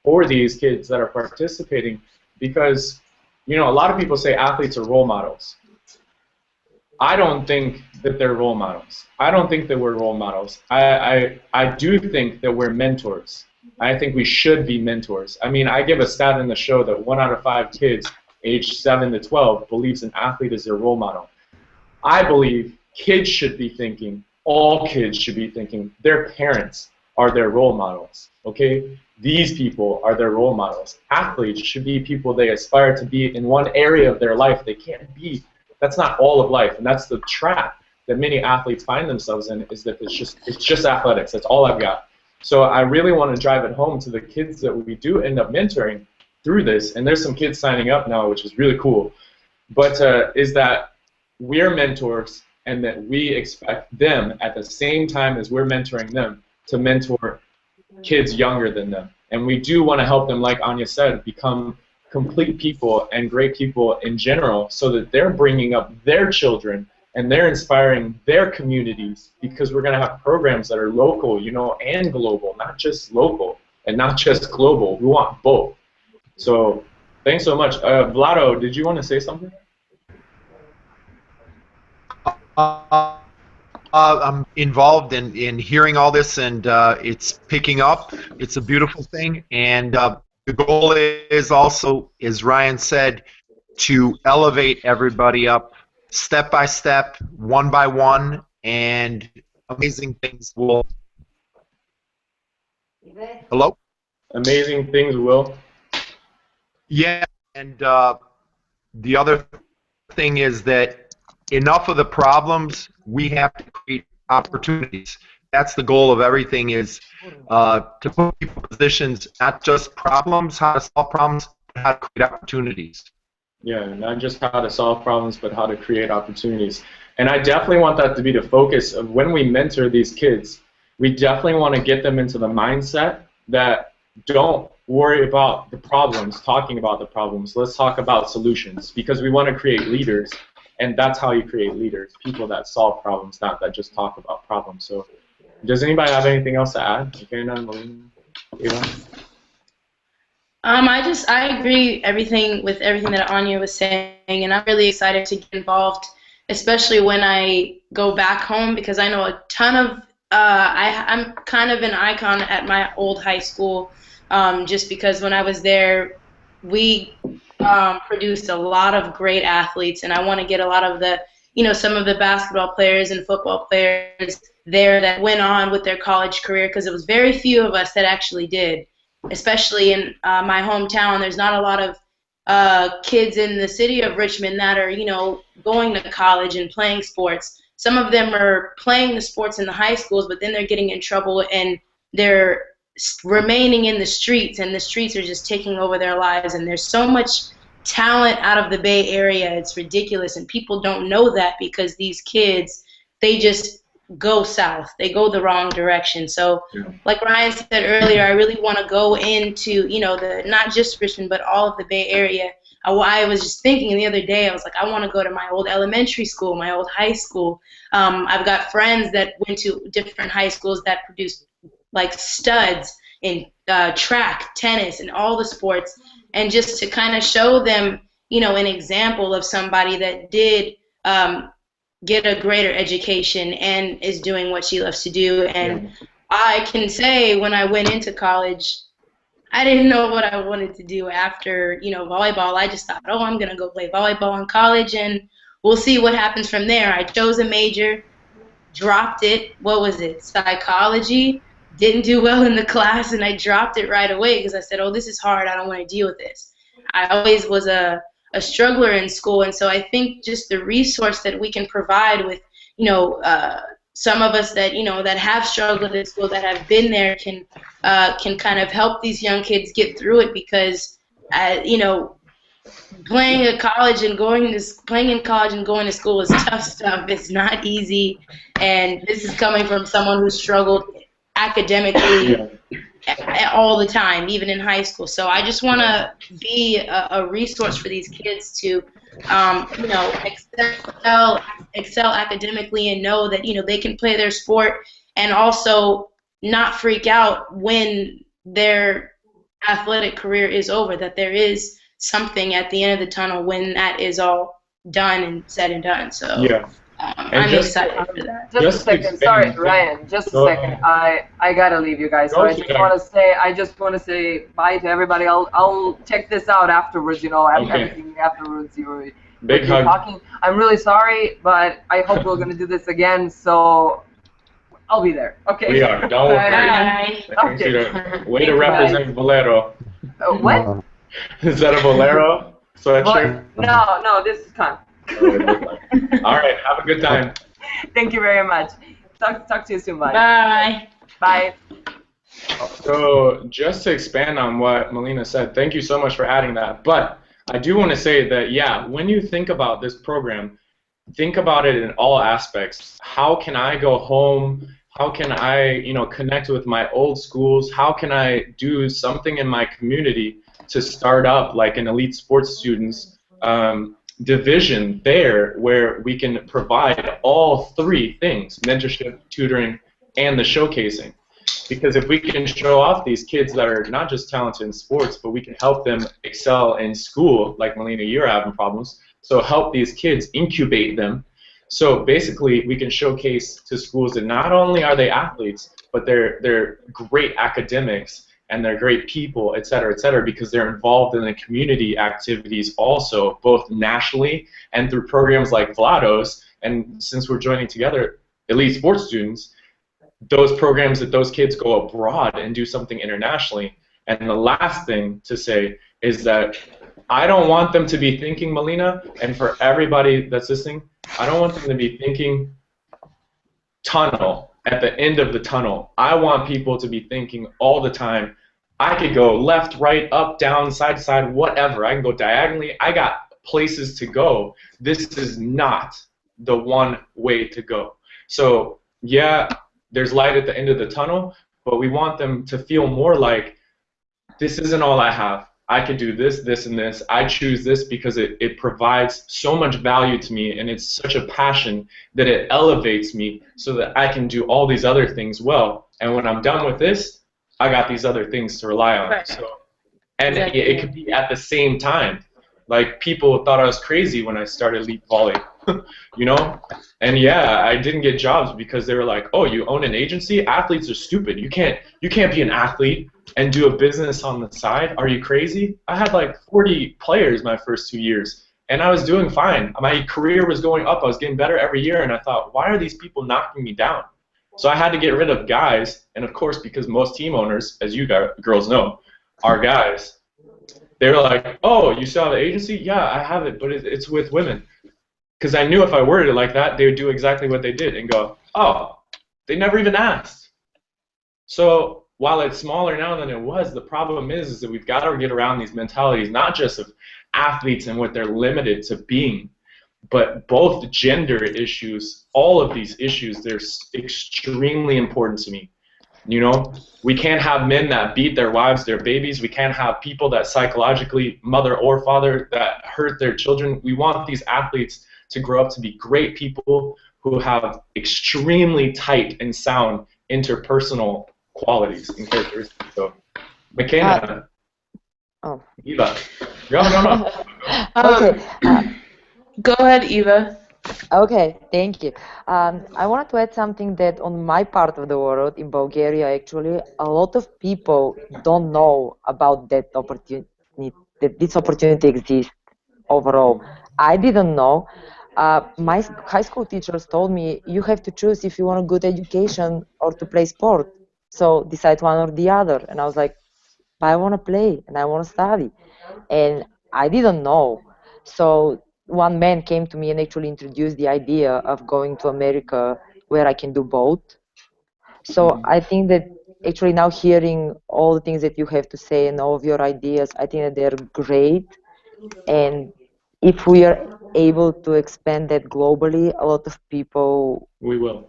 for these kids that are participating, because You know, a lot of people say athletes are role models. I don't think that they're role models. I don't think that we're role models. I do think that we're mentors. I think we should be mentors. I mean, I give a stat in the show that 1 out of 5 kids aged 7 to 12 believes an athlete is their role model. I believe kids should be thinking, all kids should be thinking, their parents are their role models, okay? These people are their role models. Athletes should be people they aspire to be in one area of their life. They can't be, that's not all of life, and that's the trap that many athletes find themselves in, is that it's just athletics. That's all I've got. So I really want to drive it home to the kids that we do end up mentoring through this, and there's some kids signing up now, which is really cool, but is that we're mentors and that we expect them at the same time as we're mentoring them to mentor kids younger than them. And we do want to help them, like Anya said, become complete people and great people in general, so that they're bringing up their children and they're inspiring their communities, because we're going to have programs that are local, you know, and global, not just local and not just global. We want both. So thanks so much. Vlado, did you want to say something? I'm involved in hearing all this, and it's picking up. It's a beautiful thing, and the goal is also, as Ryan said, to elevate everybody up step by step, one by one, and amazing things will. Hello? Amazing things will. Yeah, and the other thing is that enough of the problems, we have to create opportunities. That's the goal of everything, is to put people in positions, not just problems, how to solve problems, but how to create opportunities. Yeah, not just how to solve problems, but how to create opportunities. And I definitely want that to be the focus of when we mentor these kids. We definitely want to get them into the mindset that don't worry about the problems, talking about the problems. Let's talk about solutions, because we want to create leaders, and that's how you create leaders, people that solve problems, not that just talk about problems. So does anybody have anything else to add? Okay, I agree with everything that Anya was saying, and I'm really excited to get involved, especially when I go back home, because I know a ton of I'm kind of an icon at my old high school, just because when I was there, we produced a lot of great athletes, and I want to get a lot of the, some of the basketball players and football players there that went on with their college career, because it was very few of us that actually did. Especially in my hometown, there's not a lot of kids in the city of Richmond that are, going to college and playing sports. Some of them are playing the sports in the high schools, but then they're getting in trouble and they're remaining in the streets, and the streets are just taking over their lives. And there's so much talent out of the Bay Area, it's ridiculous, and people don't know that, because these kids, they just go south. They go the wrong direction. So like Ryan said earlier, I really want to go into, the not just Richmond, but all of the Bay Area. I was just thinking the other day, I was like, I want to go to my old elementary school, my old high school. I've got friends that went to different high schools that produced like studs in track, tennis, and all the sports, and just to kind of show them, an example of somebody that did get a greater education and is doing what she loves to do. And I can say, when I went into college, I didn't know what I wanted to do after, volleyball. I just thought, I'm going to go play volleyball in college, and we'll see what happens from there. I chose a major, dropped it. What was it? Psychology. Didn't do well in the class, and I dropped it right away because I said, this is hard. I don't want to deal with this. I always was a struggler in school, and so I think just the resource that we can provide with, some of us that, that have struggled in school, that have been there, can kind of help these young kids get through it, because, playing in college and going to school is tough stuff. It's not easy, and this is coming from someone who struggled academically all the time, even in high school. So I just want to be a resource for these kids to, excel academically, and know that, they can play their sport, and also not freak out when their athletic career is over, that there is something at the end of the tunnel when that is all done and said and done. So Yeah. I'm excited for that. Just a second, sorry, Ryan. Just a second. I gotta leave you guys. So I just want to say bye to everybody. I'll check this out afterwards. You know, everything afterwards. Big hug. Talking. I'm really sorry, but I hope we're gonna do this again. So I'll be there. Okay. We are. Don't worry. Bye. Okay. Way to represent Bolero. What? Is that a Bolero sweatshirt? No, this is Con. All right. Have a good time. Thank you very much. Talk to you soon. Bye. Bye. Bye. So just to expand on what Melina said, thank you so much for adding that. But I do want to say that, yeah, when you think about this program, think about it in all aspects. How can I go home? How can I, connect with my old schools? How can I do something in my community to start up like an elite sports students division there where we can provide all three things, mentorship, tutoring, and the showcasing. Because if we can show off these kids that are not just talented in sports, but we can help them excel in school, like Melina, you're having problems, so help these kids, incubate them. So basically, we can showcase to schools that not only are they athletes, but they're great academics, and they're great people, et cetera, because they're involved in the community activities also, both nationally and through programs like Vlados. And since we're joining together, elite sports students, those programs that those kids go abroad and do something internationally. And the last thing to say is that I don't want them to be thinking, Melina, and for everybody that's listening, I don't want them to be thinking tunnel at the end of the tunnel. I want people to be thinking all the time, I could go left, right, up, down, side to side, whatever. I can go diagonally. I got places to go. This is not the one way to go. So, yeah, there's light at the end of the tunnel, but we want them to feel more like this isn't all I have. I could do this, this, and this. I choose this because it provides so much value to me, and it's such a passion that it elevates me so that I can do all these other things well. And when I'm done with this, I got these other things to rely on. Right. So, and it could be at the same time. Like, people thought I was crazy when I started leap volley, And yeah, I didn't get jobs because they were like, "Oh, you own an agency? Athletes are stupid. You can't be an athlete and do a business on the side. Are you crazy?" I had like 40 players my first 2 years, and I was doing fine. My career was going up. I was getting better every year, and I thought, why are these people knocking me down? So I had to get rid of guys, and of course, because most team owners, as you girls know, are guys. They were like, "Oh, you still have an agency?" "Yeah, I have it, but it's with women." Because I knew if I worded it like that, they would do exactly what they did and go, "Oh, they never even asked." So while it's smaller now than it was, the problem is that we've got to get around these mentalities, not just of athletes and what they're limited to being, but both gender issues, all of these issues, they're extremely important to me. We can't have men that beat their wives, their babies. We can't have people that psychologically, mother or father, that hurt their children. We want these athletes to grow up to be great people who have extremely tight and sound interpersonal qualities and characteristics. So, McKenna, Eva, no. Okay. Go ahead, Eva. Okay, thank you. I wanted to add something that on my part of the world, in Bulgaria, actually, a lot of people don't know about that opportunity, that this opportunity exists overall. I didn't know. My high school teachers told me, you have to choose if you want a good education or to play sport. So decide one or the other. And I was like, but I want to play and I want to study. And I didn't know. So one man came to me and actually introduced the idea of going to America where I can do both. So I think that actually now hearing all the things that you have to say and all of your ideas, I think that they're great. And if we are able to expand that globally, a lot of people... We will.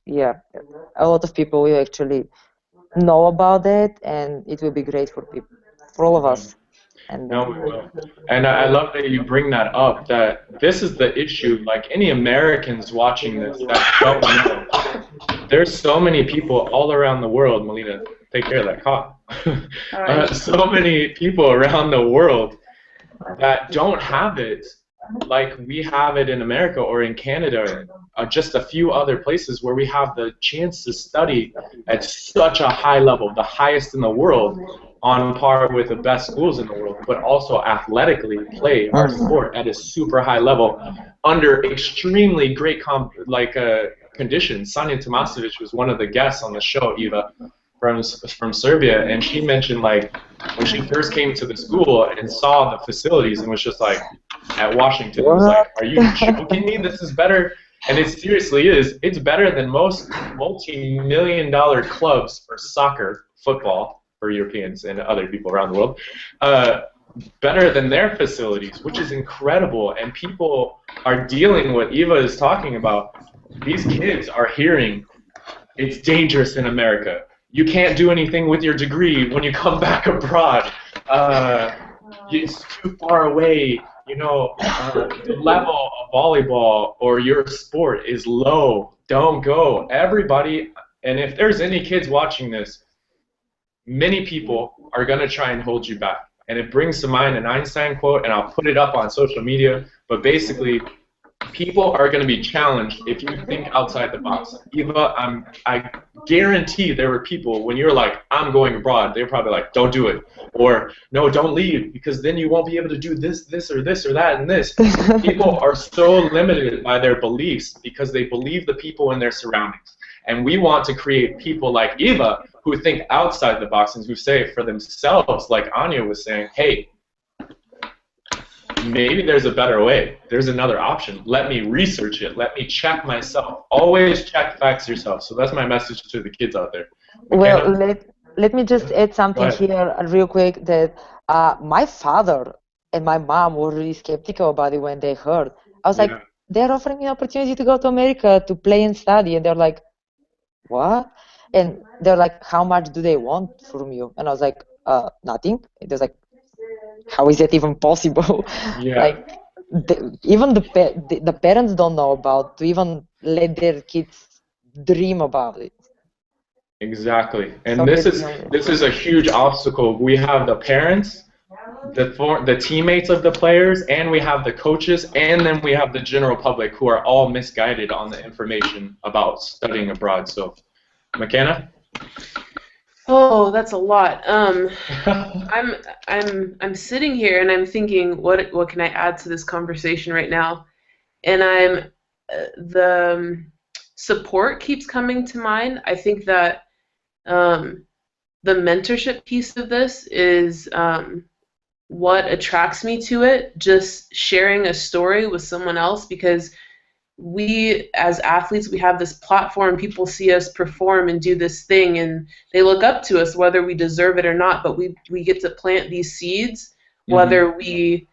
Yeah, a lot of people will actually know about it, and it will be great for people, for all of us. And no, we will. And I love that you bring that up, that this is the issue. Like, any Americans watching this that don't know, there's so many people all around the world. Melina, take care of that cough. So many people around the world that don't have it like we have it in America or in Canada, just a few other places where we have the chance to study at such a high level, the highest in the world, on par with the best schools in the world, but also athletically play our sport at a super high level under extremely great conditions. Sanja Tomasevic was one of the guests on the show, Eva, from Serbia, and she mentioned like when she first came to the school and saw the facilities and was just like at Washington, it was like, are you joking me? This is better. And it seriously is. It's better than most multi-million-dollar clubs for soccer, football, for Europeans and other people around the world, better than their facilities, which is incredible. And people are dealing what Eva is talking about. These kids are hearing it's dangerous in America. You can't do anything with your degree when you come back abroad. It's too far away. You know, the level of volleyball or your sport is low. Don't go. Everybody, and if there's any kids watching this, many people are going to try and hold you back. And it brings to mind an Einstein quote, and I'll put it up on social media, but basically, people are going to be challenged if you think outside the box. Eva, I guarantee there were people, when you're like, I'm going abroad, they're probably like, don't do it. Or, no, don't leave, because then you won't be able to do this or that and this. People are so limited by their beliefs because they believe the people in their surroundings. And we want to create people like Eva who think outside the box and who say for themselves, like Anya was saying, hey, maybe there's a better way. There's another option. Let me research it. Let me check myself. Always check facts yourself. So that's my message to the kids out there. Well, let me just add something here real quick, that my father and my mom were really skeptical about it when they heard. I was like, they're offering me an opportunity to go to America to play and study. And they're like, what? And they're like, how much do they want from you? And I was like, nothing. It was like, how is that even possible? Yeah. Like, even the parents don't know about to even let their kids dream about it. Exactly. And So this is a huge obstacle. We have the parents, the teammates of the players, and we have the coaches, and then we have the general public who are all misguided on the information about studying abroad. So, McKenna? Oh, that's a lot. I'm sitting here and I'm thinking, what can I add to this conversation right now? And the support keeps coming to mind. I think that the mentorship piece of this is what attracts me to it. Just sharing a story with someone else, because we as athletes, we have this platform, people see us perform and do this thing and they look up to us whether we deserve it or not, but we get to plant these seeds whether we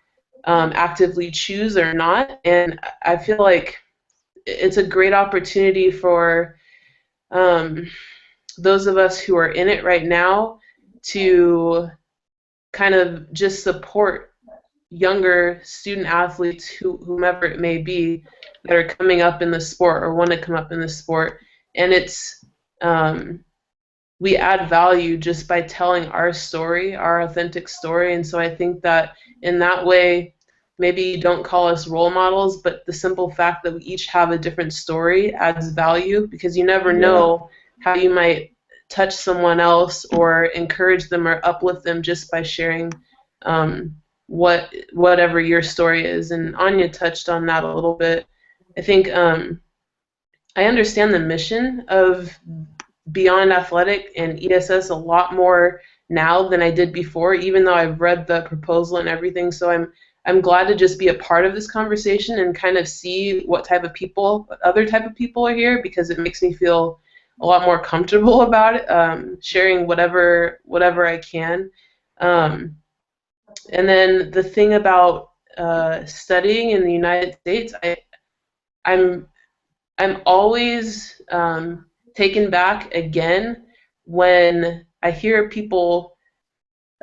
actively choose or not. And I feel like it's a great opportunity for those of us who are in it right now to kind of just support younger student athletes, whomever it may be, that are coming up in the sport or want to come up in the sport. And it's we add value just by telling our story, our authentic story. And so I think that in that way, maybe you don't call us role models, but the simple fact that we each have a different story adds value, because you never know how you might touch someone else or encourage them or uplift them just by sharing whatever your story is. And Anya touched on that a little bit. I think I understand the mission of Beyond Athletic and ESS a lot more now than I did before, even though I've read the proposal and everything. So I'm glad to just be a part of this conversation and kind of see what other type of people are here, because it makes me feel a lot more comfortable about it, sharing whatever I can. And then the thing about studying in the United States, I'm always taken back again when I hear people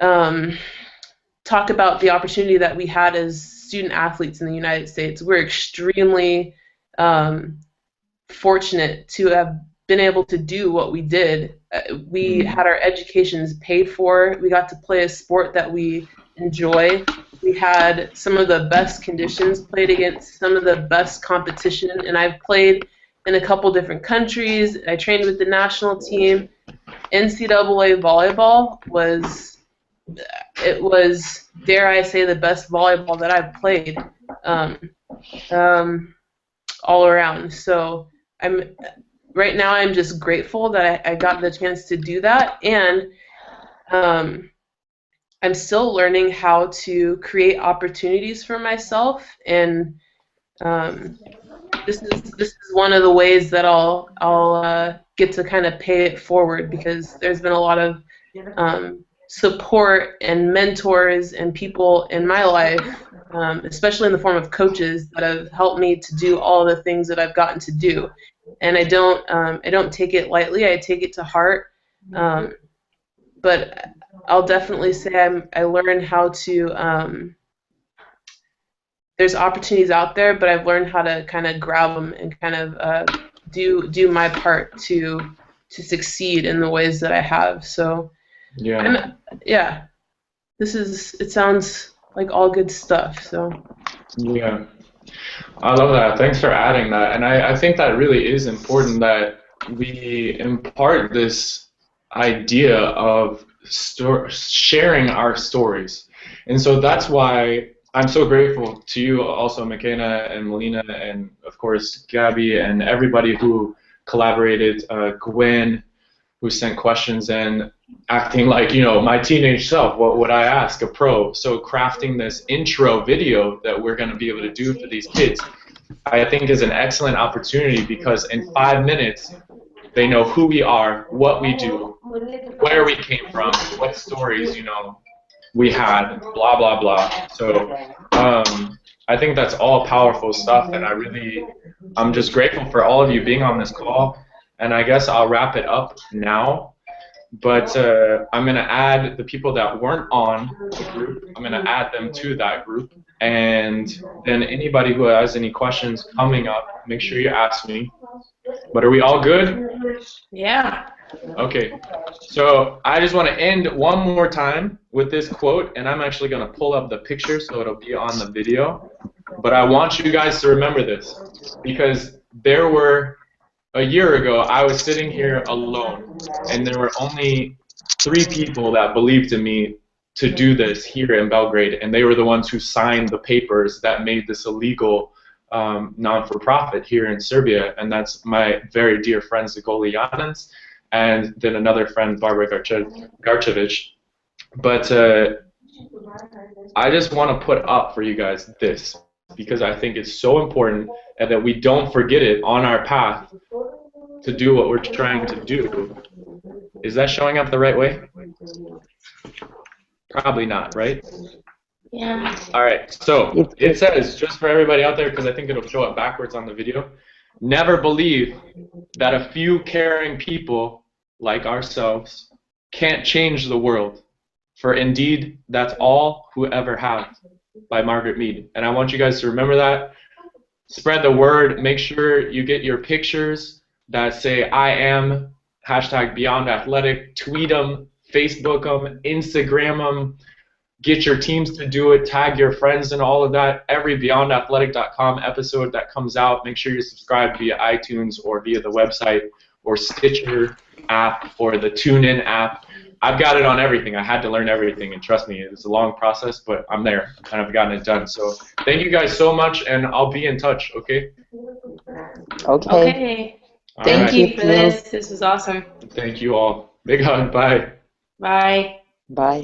talk about the opportunity that we had as student athletes in the United States. We're extremely fortunate to have been able to do what we did. We had our educations paid for. We got to play a sport that we enjoy. We had some of the best conditions, played against some of the best competition, and I've played in a couple different countries. I trained with the national team. NCAA volleyball was, dare I say, the best volleyball that I've played all around. So right now I'm just grateful that I got the chance to do that, and I'm still learning how to create opportunities for myself, and this is one of the ways that I'll get to kind of pay it forward, because there's been a lot of support and mentors and people in my life, especially in the form of coaches, that have helped me to do all the things that I've gotten to do, and I don't take it lightly. I take it to heart, but I'll definitely say I learned how to. There's opportunities out there, but I've learned how to kind of grab them and kind of do my part to succeed in the ways that I have. So Yeah. It sounds like all good stuff. So Yeah. I love that. Thanks for adding that. And I think that really is important, that we impart this idea of sharing our stories. And so that's why I'm so grateful to you also, McKenna and Melina, and of course Gabby and everybody who collaborated, Gwen, who sent questions in, acting like, my teenage self, what would I ask a pro? So crafting this intro video that we're going to be able to do for these kids, I think is an excellent opportunity, because in 5 minutes, they know who we are, what we do, where we came from, what stories, we had, blah, blah, blah. So I think that's all powerful stuff, and I'm just grateful for all of you being on this call, and I guess I'll wrap it up now. But I'm going to add the people that weren't on the group, I'm going to add them to that group, and then anybody who has any questions coming up, make sure you ask me. But are we all good? Yeah. Okay, so I just want to end one more time with this quote, and I'm actually going to pull up the picture so it'll be on the video. But I want you guys to remember this, because a year ago, I was sitting here alone, and there were only 3 people that believed in me to do this here in Belgrade, and they were the ones who signed the papers that made this illegal non-for-profit here in Serbia, and that's my very dear friend Zagoli Janins, and then another friend, Barbara Garchevich. But I just want to put up for you guys this, because I think it's so important, and that we don't forget it on our path to do what we're trying to do. Is that showing up the right way? Probably not, right? Yeah. All right, so it says, just for everybody out there, because I think it'll show up backwards on the video, never believe that a few caring people like ourselves can't change the world, for indeed that's all who ever have, by Margaret Mead. And I want you guys to remember that. Spread the word. Make sure you get your pictures that say I am, #BeyondAthletic, tweet them, Facebook them, Instagram them, get your teams to do it, tag your friends and all of that. Every BeyondAthletic.com episode that comes out, make sure you subscribe via iTunes or via the website or Stitcher app or the TuneIn app. I've got it on everything. I had to learn everything, and trust me, it was a long process, but I'm there, and I've gotten it done. So thank you guys so much, and I'll be in touch, okay? Okay. Thank you for this. This was awesome. Thank you all. Big hug. Bye. Bye. Bye.